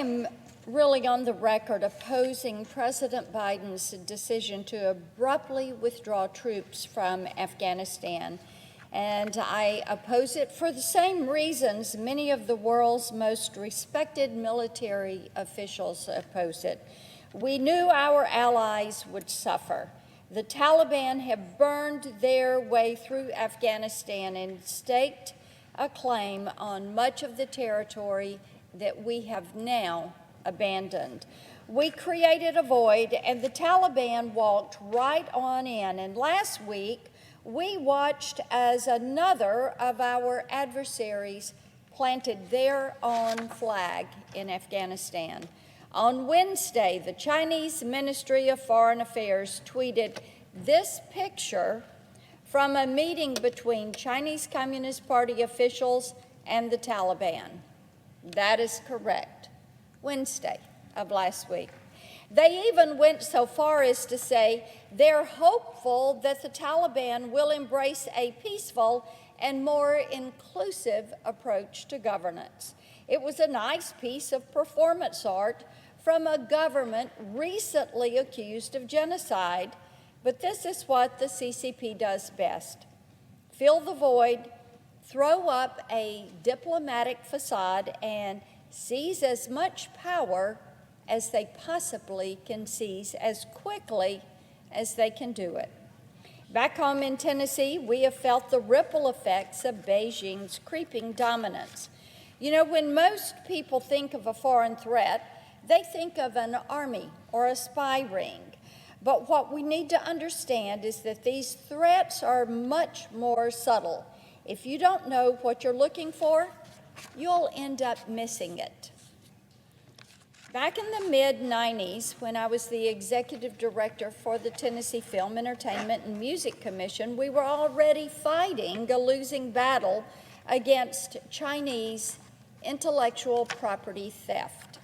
I'm really on the record opposing President Biden's decision to abruptly withdraw troops from Afghanistan. And I oppose it for the same reasons many of the world's most respected military officials oppose it. We knew our allies would suffer. The Taliban have burned their way through Afghanistan and staked a claim on much of the territory that we have now abandoned. We created a void, and the Taliban walked right on in. And last week, we watched as another of our adversaries planted their own flag in Afghanistan. On Wednesday, the Chinese Ministry of Foreign Affairs tweeted this picture from a meeting between Chinese Communist Party officials and the Taliban. That is correct. Wednesday of last week. They even went so far as to say they're hopeful that the Taliban will embrace a peaceful and more inclusive approach to governance. It was a nice piece of performance art from a government recently accused of genocide, but this is what the CCP does best: fill the void, throw up a diplomatic facade, and seize as much power as they possibly can seize as quickly as they can do it. Back home in Tennessee, we have felt the ripple effects of Beijing's creeping dominance. You know, when most people think of a foreign threat, they think of an army or a spy ring. But what we need to understand is that these threats are much more subtle. If you don't know what you're looking for, you'll end up missing it. Back in the mid-90s, when I was the executive director for the Tennessee Film, Entertainment, and Music Commission, we were already fighting a losing battle against Chinese intellectual property theft.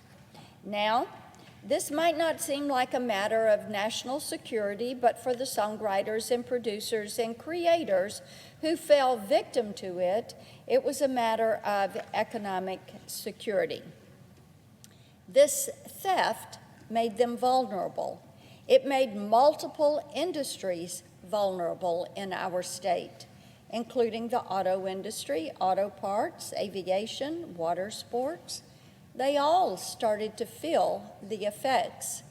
Now, this might not seem like a matter of national security, but for the songwriters and producers and creators who fell victim to it, it was a matter of economic security. This theft made them vulnerable. It made multiple industries vulnerable in our state, including the auto industry, auto parts, aviation, water sports. They all started to feel the effects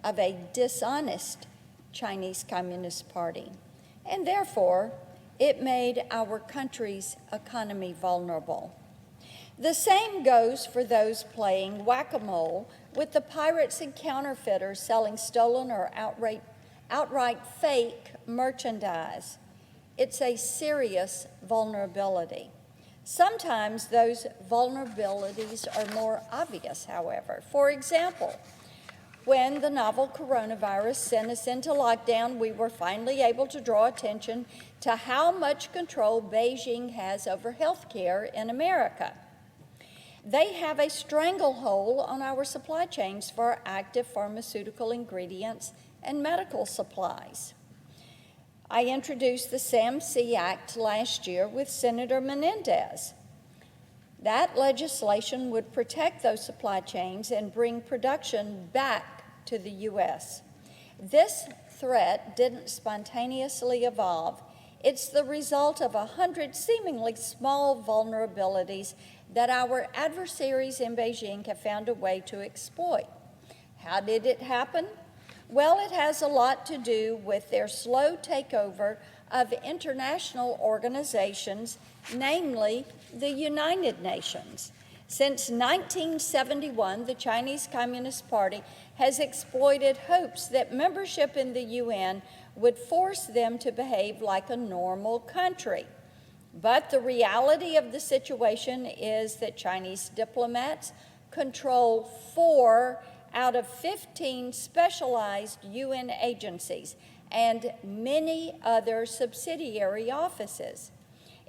of a dishonest Chinese Communist Party, and therefore, it made our country's economy vulnerable. The same goes for those playing whack-a-mole with the pirates and counterfeiters selling stolen or outright fake merchandise. It's a serious vulnerability. Sometimes those vulnerabilities are more obvious, however. For example, when the novel coronavirus sent us into lockdown, we were finally able to draw attention to how much control Beijing has over health care in America. They have a stranglehold on our supply chains for active pharmaceutical ingredients and medical supplies. I introduced the SAMC Act last year with Senator Menendez. That legislation would protect those supply chains and bring production back to the U.S. This threat didn't spontaneously evolve. It's the result of 100 seemingly small vulnerabilities that our adversaries in Beijing have found a way to exploit. How did it happen? Well, it has a lot to do with their slow takeover of international organizations, namely the United Nations. Since 1971, the Chinese Communist Party has exploited hopes that membership in the UN would force them to behave like a normal country. But the reality of the situation is that Chinese diplomats control 4 out of 15 specialized UN agencies and many other subsidiary offices.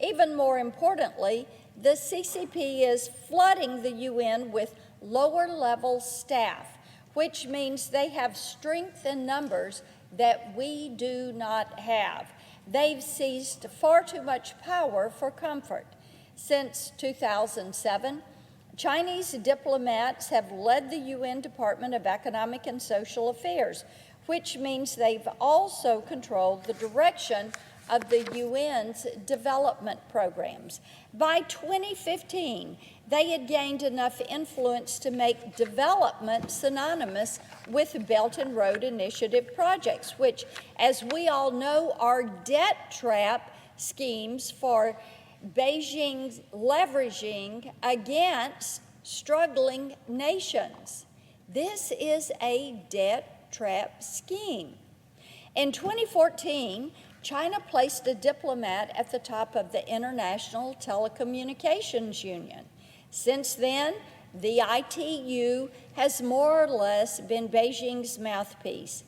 Even more importantly, the CCP is flooding the UN with lower-level staff, which means they have strength in numbers that we do not have. They've seized far too much power for comfort. Since 2007, Chinese diplomats have led the UN Department of Economic and Social Affairs, which means they've also controlled the direction of the UN's development programs. By 2015, they had gained enough influence to make development synonymous with Belt and Road Initiative projects, which, as we all know, are debt trap schemes for Beijing's leveraging against struggling nations. This is a debt trap scheme. In 2014, China placed a diplomat at the top of the International Telecommunications Union. Since then, the ITU has more or less been Beijing's mouthpiece.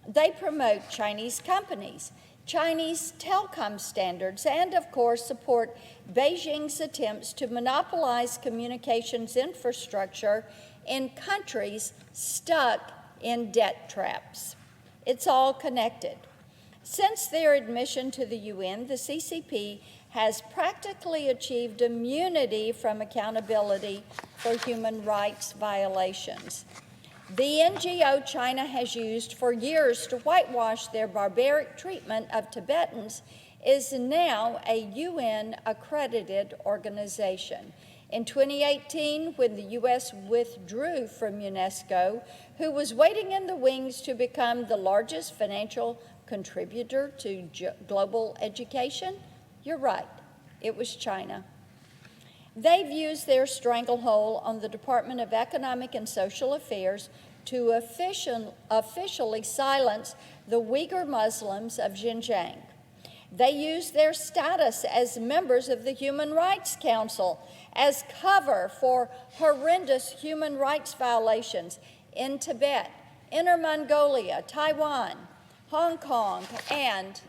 They promote Chinese companies, Chinese telecom standards, and of course support Beijing's attempts to monopolize communications infrastructure in countries stuck in debt traps. It's all connected. Since their admission to the UN, the CCP has practically achieved immunity from accountability for human rights violations. The NGO China has used for years to whitewash their barbaric treatment of Tibetans is now a UN-accredited organization. In 2018, when the U.S. withdrew from UNESCO, who was waiting in the wings to become the largest financial contributor to global education? You're right, it was China. They've used their stranglehold on the Department of Economic and Social Affairs to officially silence the Uyghur Muslims of Xinjiang. They used their status as members of the Human Rights Council as cover for horrendous human rights violations in Tibet, Inner Mongolia, Taiwan, Hong Kong, and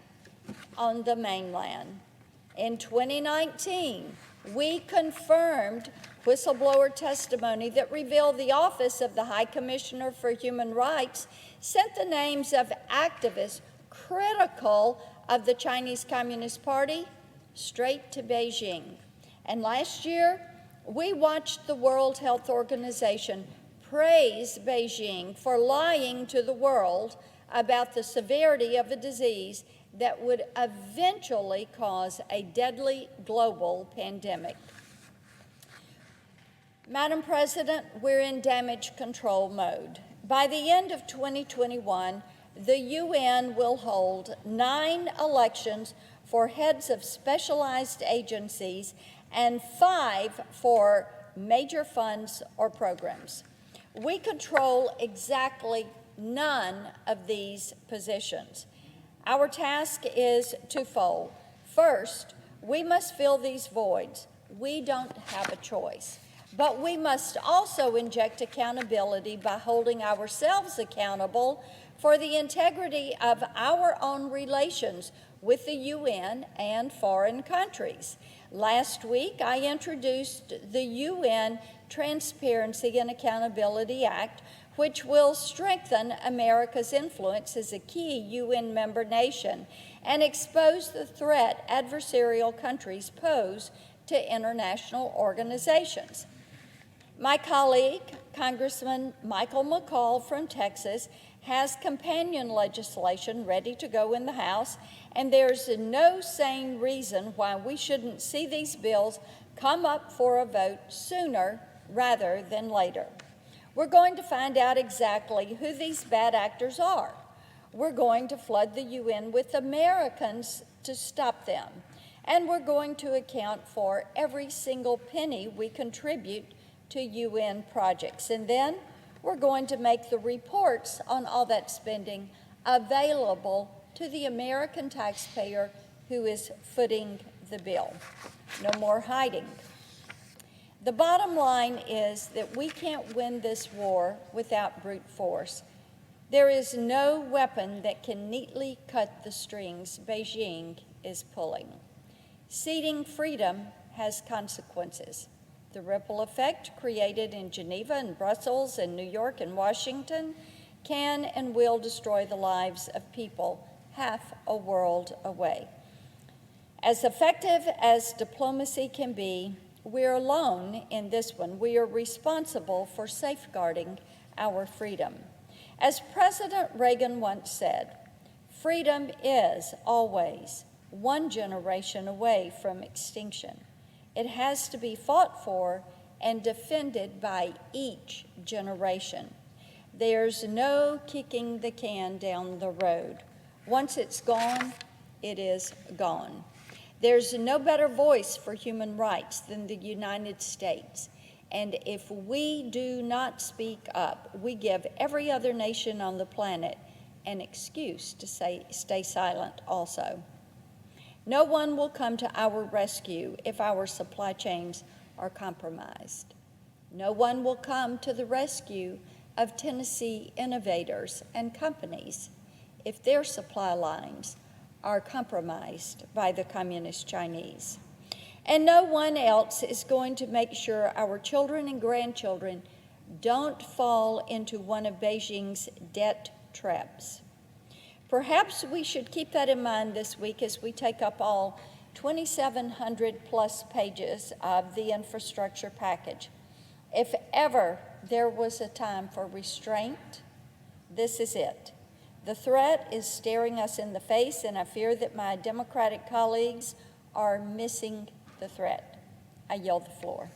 on the mainland. In 2019, we confirmed whistleblower testimony that revealed the Office of the High Commissioner for Human Rights sent the names of activists critical of the Chinese Communist Party straight to Beijing. And last year, we watched the World Health Organization praise Beijing for lying to the world about the severity of a disease that would eventually cause a deadly global pandemic. Madam President, we're in damage control mode. By the end of 2021, the UN will hold 9 elections for heads of specialized agencies and 5 for major funds or programs. We control exactly none of these positions. Our task is twofold. First, we must fill these voids. We don't have a choice. But we must also inject accountability by holding ourselves accountable for the integrity of our own relations with the UN and foreign countries. Last week, I introduced the UN Transparency and Accountability Act, which will strengthen America's influence as a key UN member nation and expose the threat adversarial countries pose to international organizations. My colleague, Congressman Michael McCall from Texas, has companion legislation ready to go in the House, and there's no sane reason why we shouldn't see these bills come up for a vote sooner rather than later. We're going to find out exactly who these bad actors are. We're going to flood the UN with Americans to stop them. And we're going to account for every single penny we contribute to UN projects. And then we're going to make the reports on all that spending available to the American taxpayer who is footing the bill. No more hiding. The bottom line is that we can't win this war without brute force. There is no weapon that can neatly cut the strings Beijing is pulling. Ceding freedom has consequences. The ripple effect created in Geneva and Brussels and New York and Washington can and will destroy the lives of people half a world away. As effective as diplomacy can be, we're alone in this one. We are responsible for safeguarding our freedom. As President Reagan once said, freedom is always one generation away from extinction. It has to be fought for and defended by each generation. There's no kicking the can down the road. Once it's gone, it is gone. There's no better voice for human rights than the United States. And if we do not speak up, we give every other nation on the planet an excuse to stay silent also. No one will come to our rescue if our supply chains are compromised. No one will come to the rescue of Tennessee innovators and companies if their supply lines are compromised by the Communist Chinese. And no one else is going to make sure our children and grandchildren don't fall into one of Beijing's debt traps. Perhaps we should keep that in mind this week as we take up all 2,700 plus pages of the infrastructure package. If ever there was a time for restraint, this is it. The threat is staring us in the face, and I fear that my Democratic colleagues are missing the threat. I yield the floor.